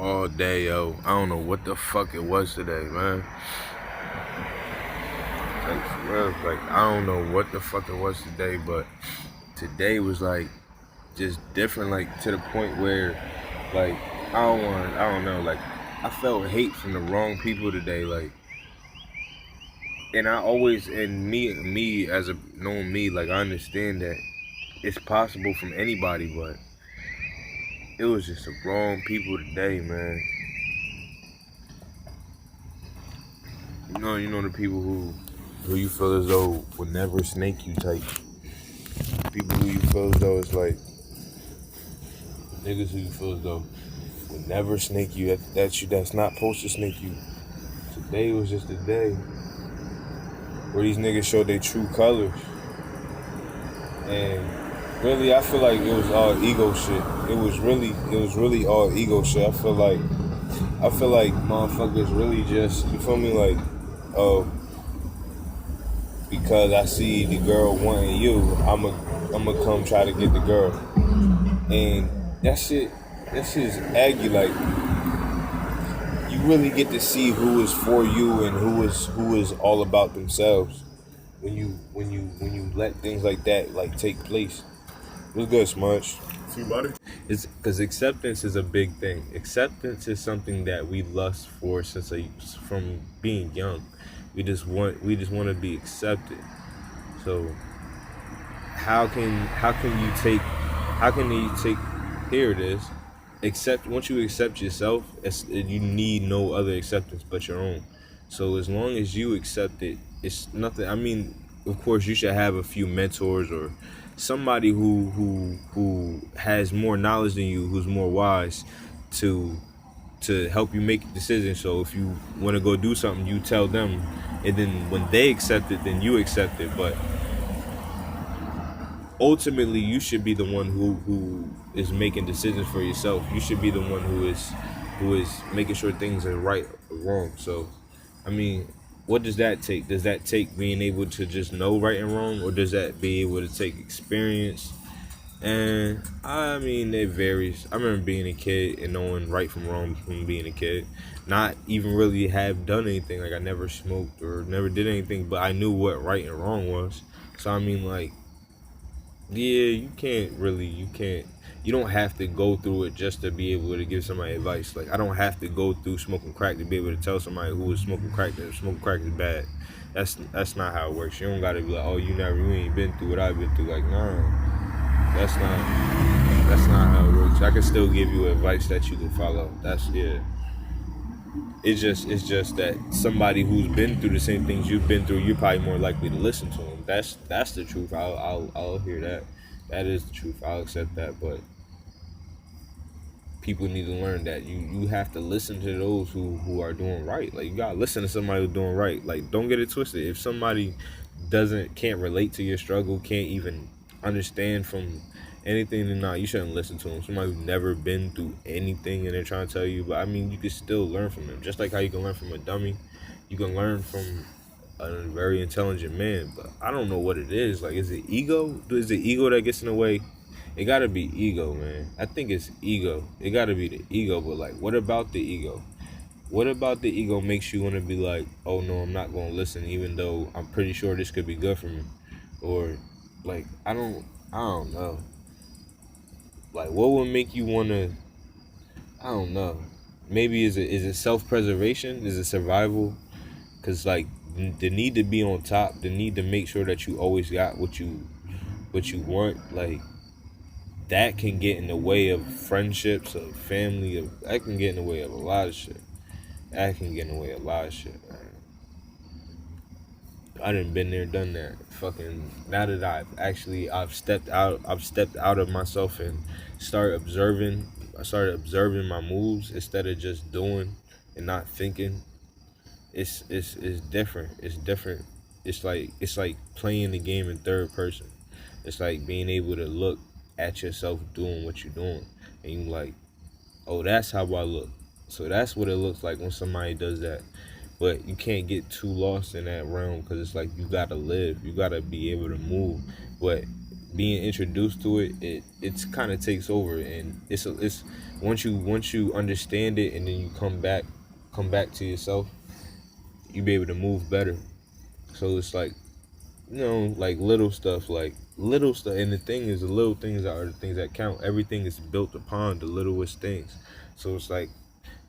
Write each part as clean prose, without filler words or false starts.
all day, yo. I don't know what the fuck it was today, man. Like, for real, like, I don't know what the fuck it was today, but today was, like, just different, like, to the point where, like, I don't know, like, I felt hate from the wrong people today, like, and I always, and me as a, knowing me, like, I understand that it's possible from anybody, but it was just the wrong people today, man. You know the people who you feel as though would never snake you type. People who you feel as though it's like niggas who you feel as though would never snake you. That's not supposed to snake you. Today was just a day where these niggas showed their true colors. And really, I feel like it was all ego shit. It was really all ego shit. I feel like motherfuckers really just, you feel me, like, oh, because I see the girl wanting you, I'ma come try to get the girl. And that shit is aggy. Like, you really get to see who is for you and who is all about themselves when you let things like that, like, take place. What's good, Smudge? See, buddy? It's because acceptance is a big thing. Acceptance is something that we lust for from being young. We just want to be accepted. So how can you take here it is. Once you accept yourself, you need no other acceptance but your own. So as long as you accept it, it's nothing. I mean, of course you should have a few mentors or somebody who has more knowledge than you, who's more wise to help you make decisions. So if you want to go do something, you tell them, and then when they accept it, then you accept it. But ultimately, you should be the one who is making decisions for yourself. You should be the one who is making sure things are right or wrong. So, I mean, what does that take? Does that take being able to just know right and wrong, or does that be able to take experience? And I mean, it varies. I remember being a kid and knowing right from wrong from being a kid. Not even really have done anything. Like, I never smoked or never did anything, but I knew what right and wrong was. So, I mean, like, yeah, you don't have to go through it just to be able to give somebody advice. Like, I don't have to go through smoking crack to be able to tell somebody who is smoking crack that smoking crack is bad. That's not how it works. You don't gotta be like, oh, you ain't been through what I've been through. Like, nah. That's not how it works. I can still give you advice that you can follow. It's just that somebody who's been through the same things you've been through, you're probably more likely to listen to them. That's the truth. I'll hear that. That is the truth. I'll accept that. But people need to learn that you have to listen to those who are doing right. Like, you gotta listen to somebody who's doing right. Like, don't get it twisted. If somebody can't relate to your struggle, can't even understand from anything, then you shouldn't listen to them. Somebody who's never been through anything and they're trying to tell you, but I mean, you can still learn from them. Just like how you can learn from a dummy, you can learn from a very intelligent man. But I don't know what it is. Like, is it ego? Is it ego that gets in the way? It gotta be ego, man. I think it's ego. It gotta be the ego. But, like, what about the ego? What about the ego makes you want to be like, oh no, I'm not gonna listen, even though I'm pretty sure this could be good for me? Or, like, I don't know. Like, what would make you want to, I don't know. Maybe is it self-preservation? Is it survival? Because, like, the need to be on top, the need to make sure that you always got what you want, like, that can get in the way of friendships, of family, that can get in the way of a lot of shit. That can get in the way of a lot of shit, man. I done been there, done that. Fucking, now that I've stepped out of myself and I started observing my moves instead of just doing and not thinking. It's different. It's different. It's like playing the game in third person. It's like being able to look at yourself doing what you're doing, and you like, oh, that's how I look. So that's what it looks like when somebody does that. But you can't get too lost in that realm, because it's like, you gotta live, you gotta be able to move. But being introduced to it's kind of takes over, and it's once you understand it, and then you come back to yourself, you be able to move better. So it's like, like little stuff. And the thing is, the little things are the things that count. Everything is built upon the littlest things. So it's like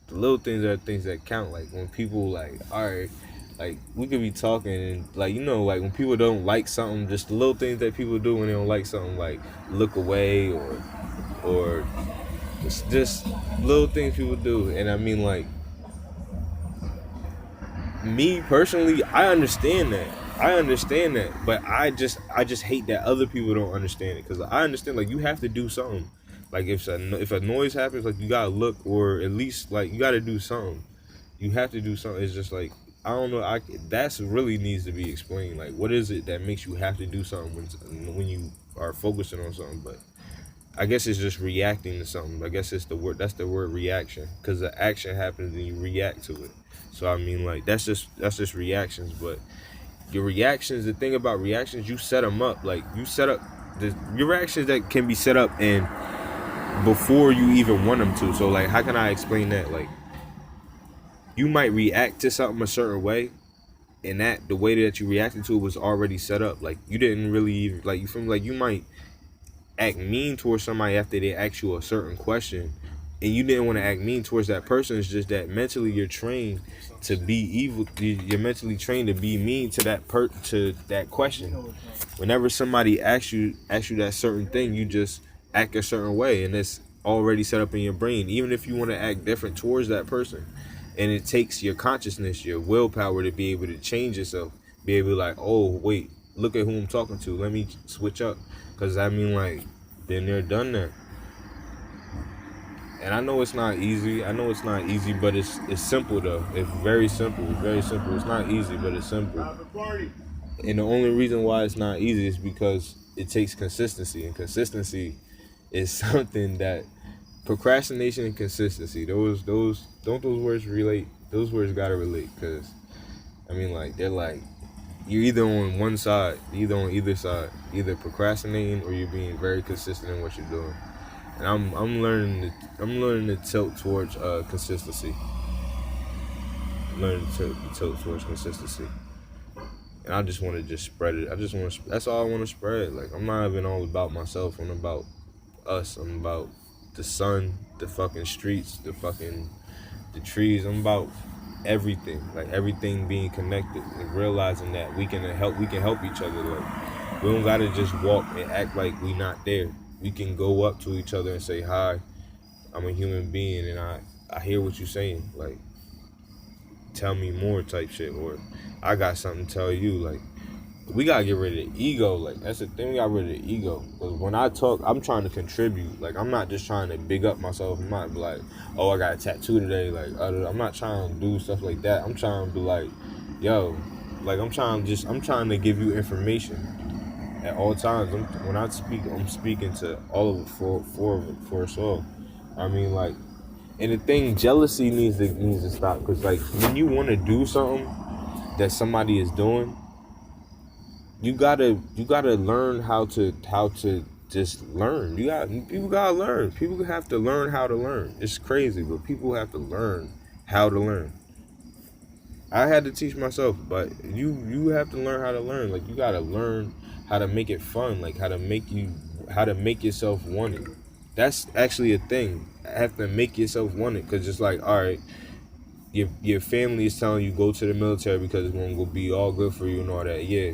the little things are the things that count. Like when people like, all right, like we could be talking and like, like when people don't like something, just the little things that people do when they don't like something, like look away, or just little things people do. And I mean, like, me personally, I understand that. But I just hate that other people don't understand it. Cause I understand, like, you have to do something. Like if a noise happens, like you gotta look, or at least like you gotta do something. You have to do something. It's just like, I don't know. That's really needs to be explained. Like, what is it that makes you have to do something when you are focusing on something? But I guess it's just reacting to something. I guess it's the word. That's the word, reaction. Because the action happens and you react to it. So I mean, like, that's just reactions. But your reactions, the thing about reactions, you set them up. Like, you set up your reactions that can be set up and before you even want them to. So like, how can I explain that? Like, you might react to something a certain way, and that the way that you reacted to it was already set up. Like, you didn't really even, like, you feel me? Like, you might act mean towards somebody after they ask you a certain question, and you didn't want to act mean towards that person. It's just that mentally you're trained to be evil. You're mentally trained to be mean to that question. Whenever somebody asks you that certain thing, you just act a certain way, and it's already set up in your brain. Even if you want to act different towards that person, and it takes your consciousness, your willpower to be able to change yourself, be able to, like, oh wait, look at who I'm talking to. Let me switch up. Because I mean, like, been there, done that. And I know it's not easy. But it's simple though. It's very simple. It's very simple. It's not easy, but it's simple. And the only reason why it's not easy is because it takes consistency. And consistency is something that procrastination and consistency. Those don't those words relate? Those words gotta relate. Because I mean, like, they're like, you're either on one side, on either side, either procrastinating or you're being very consistent in what you're doing. And I'm learning to tilt towards consistency. I'm learning to tilt towards consistency. And I just want to just spread it. That's all I want to spread. Like, I'm not even all about myself. I'm about us. I'm about the sun, the fucking streets, the trees. I'm about everything, like everything being connected, and realizing that we can help each other. Like, we don't gotta just walk and act like we not there. We can go up to each other and say, hi, I'm a human being, and I hear what you're saying, like, tell me more type shit, or I got something to tell you. Like, we gotta get rid of the ego. Like, that's the thing, we got rid of the ego. Because when I talk, I'm trying to contribute. Like, I'm not just trying to big up myself. I'm not like, oh, I got a tattoo today. Like, I'm not trying to do stuff like that. I'm trying to be like, yo, like, I'm trying to give you information at all times. When I speak, I'm speaking to all of it, for us all. I mean, like, and the thing, jealousy needs to stop. Because, like, when you want to do something that somebody is doing, you gotta learn how to just learn. People gotta learn. People have to learn how to learn. It's crazy, but people have to learn how to learn. I had to teach myself, but you have to learn how to learn. Like, you gotta learn how to make it fun. Like, how to make yourself want it. That's actually a thing. I have to make yourself want it, because it's like, all right, your family is telling you go to the military because it's gonna be all good for you and all that. Yeah.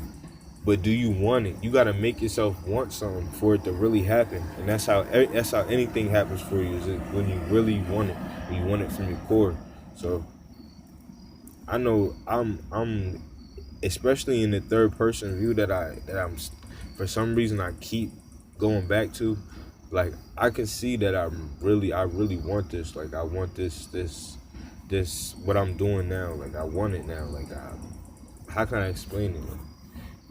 But do you want it? You gotta make yourself want something for it to really happen, and that's how anything happens for you. Is when you really want it, when you want it from your core. So I know I'm especially in the third person view that I'm for some reason I keep going back to. Like, I can see that I really want this. Like, I want this what I'm doing now. Like, I want it now. Like, how can I explain it? Like,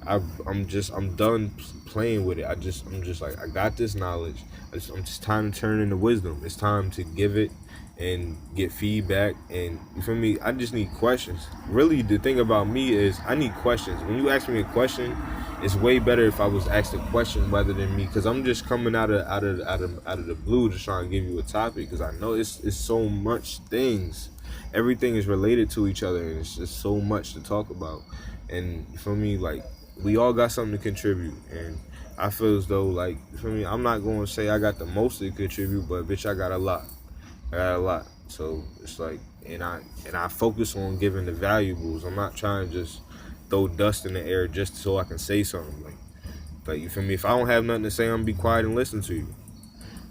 I'm done playing with it. I'm just like, I got this knowledge. It's time to turn into wisdom. It's time to give it and get feedback. And you feel me? I just need questions. Really, the thing about me is I need questions. When you ask me a question, it's way better if I was asked a question rather than me, because I'm just coming out of the blue, just trying to give you a topic, because I know it's so much things. Everything is related to each other, and it's just so much to talk about. And for me, like, we all got something to contribute, and I feel as though, like, for me, I'm not going to say I got the most to contribute, but bitch, I got a lot. I got a lot. So it's like, and I focus on giving the valuables. I'm not trying to just throw dust in the air just so I can say something. Like you feel me? If I don't have nothing to say, I'm gonna be quiet and listen to you.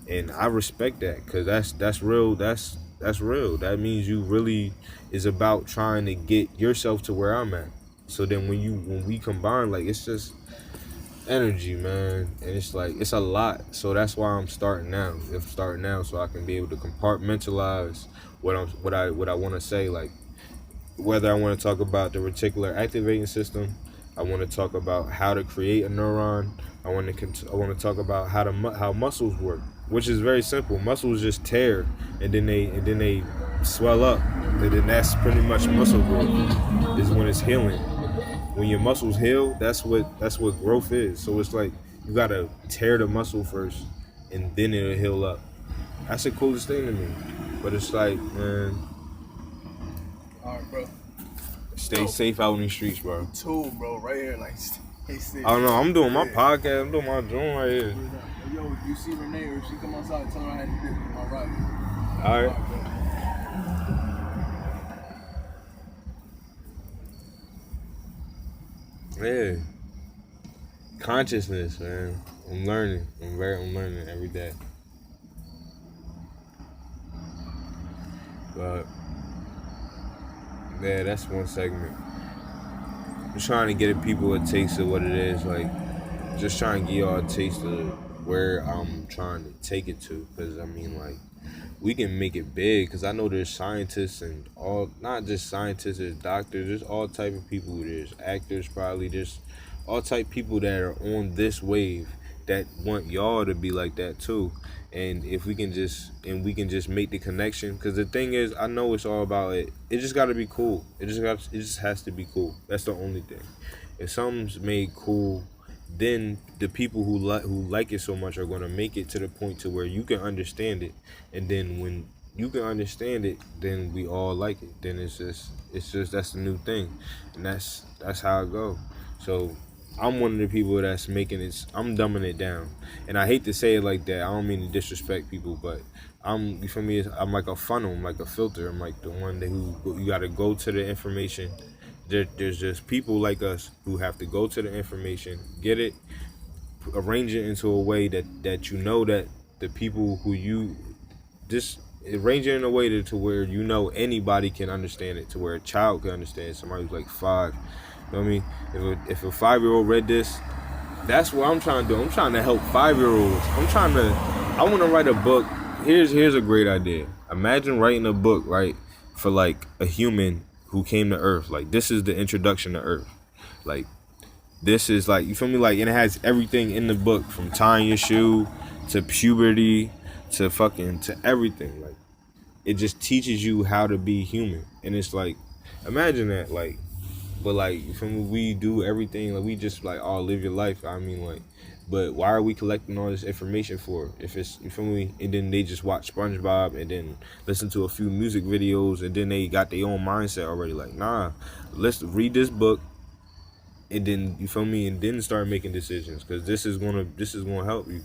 And I respect that, because that's real. That's real. That means you really is about trying to get yourself to where I'm at. So then when we combine, like, it's just energy, man, and it's like, it's a lot. So that's why I'm starting now. I'm starting now so I can be able to compartmentalize what I want to say. Like, whether I want to talk about the reticular activating system, I want to talk about how to create a neuron. I want to talk about how muscles work, which is very simple. Muscles just tear, and then they swell up, and then that's pretty much muscle growth. Is when it's healing. When your muscles heal, that's what growth is. So it's like, you gotta tear the muscle first, and then it'll heal up. That's the coolest thing to me. But it's like, man, alright, bro. Stay safe out in these streets, bro. Too, bro, right here, like, stay safe. I don't know. I'm doing my podcast. I'm doing my joint right here. Yo, if you see Renee or if she come outside, tell her I had to dip in my right. All right. Yeah. Consciousness, man. I'm learning. I'm learning every day. But yeah, that's one segment. I'm trying to get people a taste of what it is, like, just trying to give y'all a taste of where I'm trying to take it to, because I mean, like, we can make it big, because I know there's scientists and all, not just scientists, there's doctors, there's all type of people, there's actors probably, there's all type of people that are on this wave that want y'all to be like that too. And if we can just make the connection, because the thing is, I know it's all about it. It just got to be cool. It just has to be cool. That's the only thing. If something's made cool, then the people who like it so much are going to make it to the point to where you can understand it. And then when you can understand it, then we all like it. Then it's just that's the new thing, and that's how it go. So I'm one of the people that's making it. I'm dumbing it down, and I hate to say it like that. I don't mean to disrespect people, but you feel me? I'm like a funnel, I'm like a filter. I'm like the one who you got to go to the information. There's just people like us who have to go to the information, get it, arrange it into a way that you know that the people who you just arrange it in a way to where you know anybody can understand it, to where a child can understand it. Somebody who's like 5. You know what I mean? If a 5-year-old read this, that's what I'm trying to do. I'm trying to help 5-year-olds. I want to write a book. Here's a great idea. Imagine writing a book, right, for like a human who came to Earth. Like, this is the introduction to Earth. Like, this is like, you feel me? Like, and it has everything in the book, from tying your shoe to puberty to everything. Like, it just teaches you how to be human. And it's like, imagine that, like, but like, you feel me? We do everything, like, we just like, oh, live your life. I mean, like, but why are we collecting all this information for? If it's, you feel me? And then they just watch SpongeBob and then listen to a few music videos, and then they got their own mindset already. Like, nah, let's read this book, and then, you feel me? And then start making decisions, because this is gonna help you.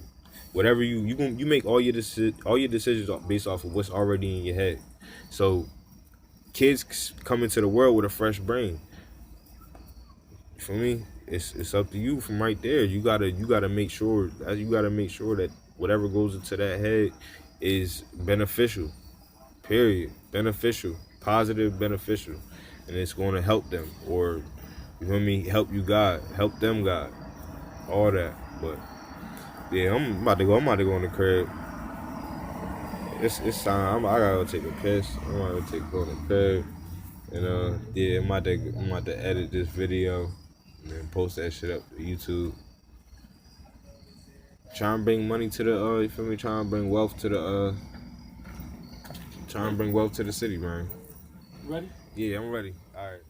Whatever you make all your decisions based off of what's already in your head. So kids come into the world with a fresh brain. For me, it's up to you from right there. You gotta make sure that whatever goes into that head is beneficial. Period. Beneficial. Positive, beneficial. And it's going to help them, or, you feel me, help them God. All that. But yeah, I'm about to go in the crib. It's time. I gotta go take a piss. I'm about to go in the crib. And yeah, I'm about to edit this video and then post that shit up to YouTube. Trying to bring money to the you feel me? Trying to bring wealth to Trying to bring wealth to the city, man. Ready? Yeah, I'm ready. All right.